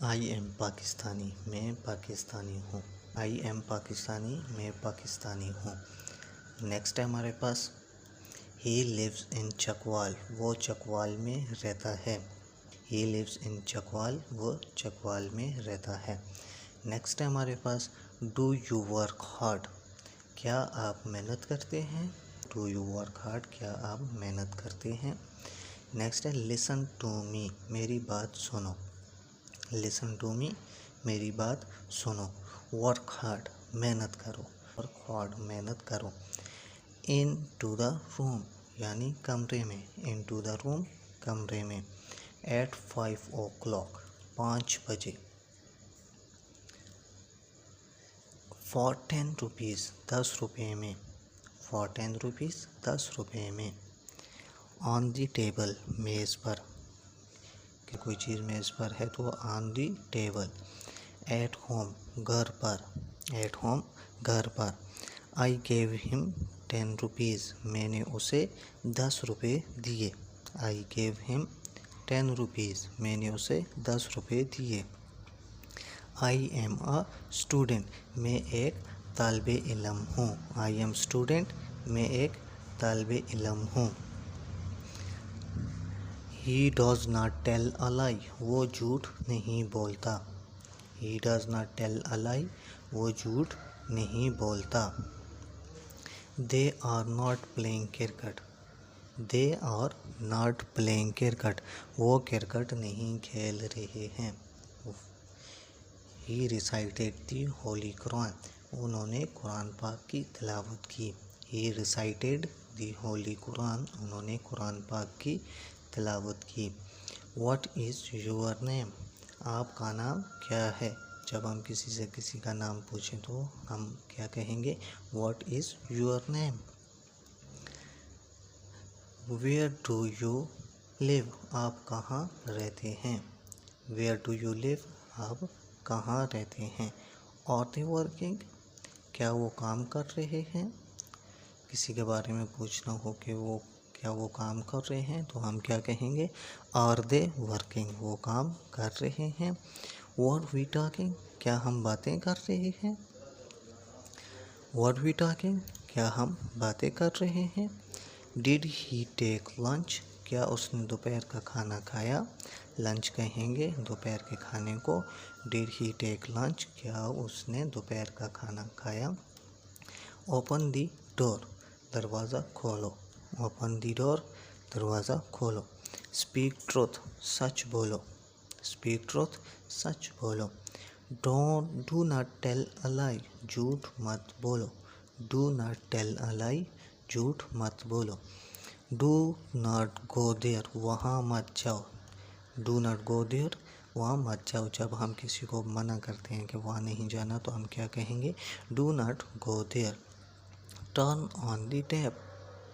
I am Pakistani, मैं पाकिस्तानी हूँ। I am Pakistani, मैं पाकिस्तानी हूँ। नेक्स्ट है हमारे पास ही लिव्स इन चकवाल, वो चकवाल में रहता है। ही लिव्स इन चकवाल, वो चकवाल में रहता है। नेक्स्ट है हमारे पास डू यू वर्क हार्ड, क्या आप मेहनत करते हैं। डू यू वर्क हार्ड, क्या आप मेहनत करते हैं। नेक्स्ट है लिसन टू मी, मेरी बात सुनो। लिसन टू मी, मेरी बात सुनो। वर्क हार्ड, मेहनत करो। वर्क हार्ड, मेहनत करो। इन टू द रूम, यानी कमरे में। इन टू द रूम, कमरे में। एट 5 o'clock, 5 बजे। फॉर 10 रुपीज़, 10 रुपये में। फॉर 10 रुपीज़, 10 रुपये में। ऑन दी टेबल, मेज़ पर, कि कोई चीज़ मेज़ पर है तो on the table. At home, घर पर। एट होम, घर पर। आई गेव हिम 10 रुपीज़, मैंने उसे 10 रुपये दिए। आई गेव हिम 10 रुपीज़, मैंने उसे 10 रुपये दिए। आई एम अ स्टूडेंट, मैं एक तालिबे इल्म हूँ। आई एम स्टूडेंट, मैं एक तालिबे इल्म हूँ। He does not tell a lie, वो झूठ नहीं बोलता। He does not tell a lie, वो झूठ नहीं बोलता। They are not playing cricket, they are not playing cricket, वो क्रिकेट नहीं खेल रहे हैं। He recited the holy Quran, उन्होंने कुरान पाक की तिलावत की। He recited the holy Quran, उन्होंने कुरान पाक की तिलावत की। व्हाट इज़ योर नेम, आपका नाम क्या है। जब हम किसी से किसी का नाम पूछें तो हम क्या कहेंगे, what is your name. Where do you live, आप कहाँ रहते हैं। वेयर डू यू लिव, आप कहाँ रहते हैं। आर दे वर्किंग, क्या वो काम कर रहे हैं। किसी के बारे में पूछना हो कि वो क्या वो काम कर रहे हैं तो हम क्या कहेंगे, आर दे वर्किंग, वो काम कर रहे हैं। व्हाट वी टॉकिंग, क्या हम बातें कर रहे हैं। व्हाट वी टॉकिंग, क्या हम बातें कर रहे हैं। डिड ही टेक लंच, क्या उसने दोपहर का खाना खाया। लंच कहेंगे दोपहर के खाने को। डिड ही टेक लंच, क्या उसने दोपहर का खाना खाया। ओपन दी डोर, दरवाज़ा खोलो। ओपन दी डोर, दरवाज़ा खोलो। स्पीक ट्रूथ, सच बोलो। स्पीक ट्रूथ, सच बोलो। डू नॉट टेल अ लाई, झूठ मत बोलो। डू नॉट टेल अ लाई, झूठ मत बोलो। डू नॉट गो देयर, वहाँ मत जाओ। डू नॉट गो देयर, वहाँ मत जाओ। जब हम किसी को मना करते हैं कि वहाँ नहीं जाना तो हम क्या कहेंगे, do not go there. Turn on the tap,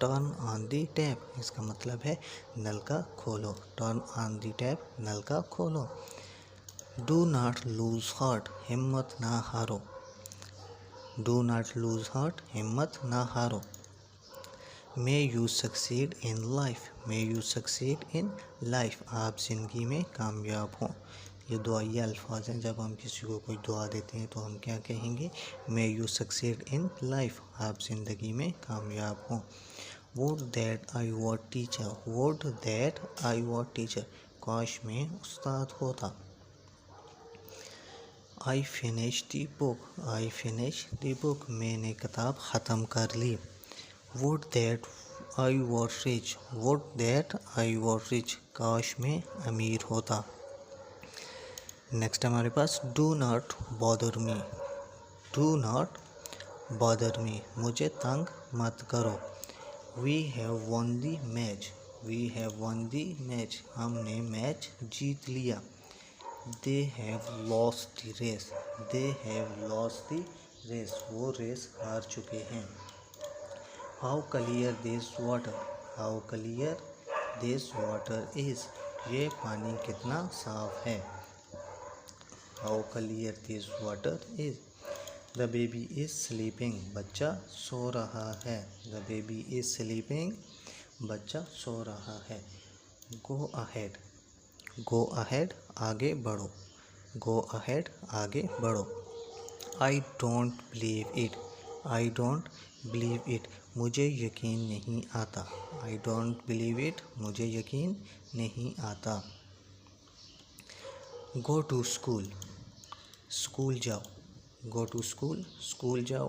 turn on the tap, इसका मतलब है नल का खोलो। टर्न ऑन दी टैप, नल का खोलो। डू नॉट लूज हार्ट, हिम्मत ना हारो। डू नॉट लूज हार्ट, हिम्मत ना हारो। मे you succeed in life, may you succeed in life, आप ज़िंदगी में कामयाब हों। ये दुआई अल्फाज हैं, जब हम किसी को कोई दुआ देते हैं तो हम क्या कहेंगे, may you succeed in life, आप ज़िंदगी में कामयाब हों। Would that I were teacher, would that I were teacher, काश मैं उस्ताद होता। I finish the book, I finish the book, मैंने किताब ख़त्म कर ली। Would that I were rich, would that I were rich, काश मैं अमीर होता। नेक्स्ट हमारे पास do not bother me, do not bother me, मुझे तंग मत करो। We have won the match, we have won the match, हमने मैच जीत लिया। They have lost the race, they have lost the race, वो रेस हार चुके हैं। How clear this water, how clear this water is, ये पानी कितना साफ है। How clear this water is. The baby is sleeping, बच्चा सो रहा है। द बेबी इज़ स्लीपिंग, बच्चा सो रहा है। गो अहेड, गो अहेड, आगे बढ़ो। गो अहेड, आगे बढ़ो। I don't believe it, I don't believe it, मुझे यकीन नहीं आता। आई डोंट बिलीव इट, मुझे यकीन नहीं आता। गो टू स्कूल, स्कूल जाओ। गो टू स्कूल, स्कूल जाओ।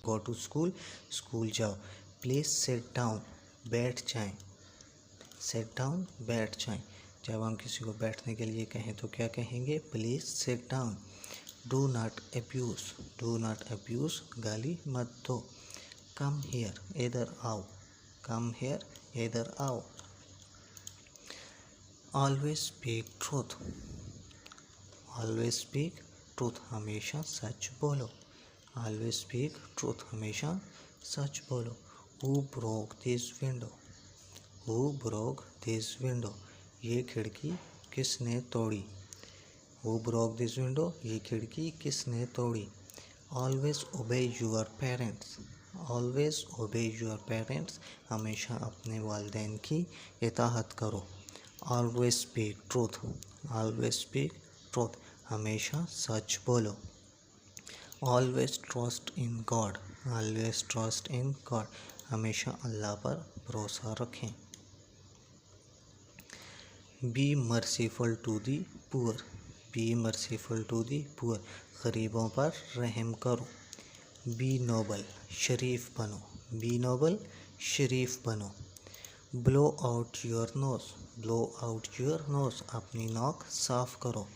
गो टू स्कूल, स्कूल जाओ। प्लीज सिट डाउन, बैठ जाएं। सिट डाउन, बैठ जाएं। जब हम किसी को बैठने के लिए कहें तो क्या कहेंगे? Please sit down. Do not abuse, do not abuse, गाली मत दो। कम हियर, इधर आओ। कम हियर, इधर आओ। Always speak truth, always speak truth, हमेशा सच बोलो। ऑलवेज स्पीक ट्रूथ, हमेशा सच बोलो। Who broke this window, who broke this window, ये खिड़की किसने तोड़ी? हु ब्रोक दिस विंडो, ये खिड़की किसने तोड़ी? Always obey your parents, always obey your parents, हमेशा अपने वालिदैन की इताअत करो। Always speak truth, always speak truth, हमेशा सच बोलो। Always trust in God, always trust in God, हमेशा अल्लाह पर भरोसा रखें। Be merciful to the poor, be merciful to the poor, गरीबों पर रहम करो। बी नोबल, शरीफ बनो। बी नोबल, शरीफ बनो। Blow out your nose, blow out your nose, अपनी नाक साफ करो।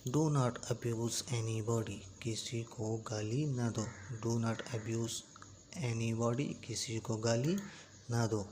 Do not abuse any body, किसी को गाली न दो। Do not abuse any body, किसी को गाली न दो।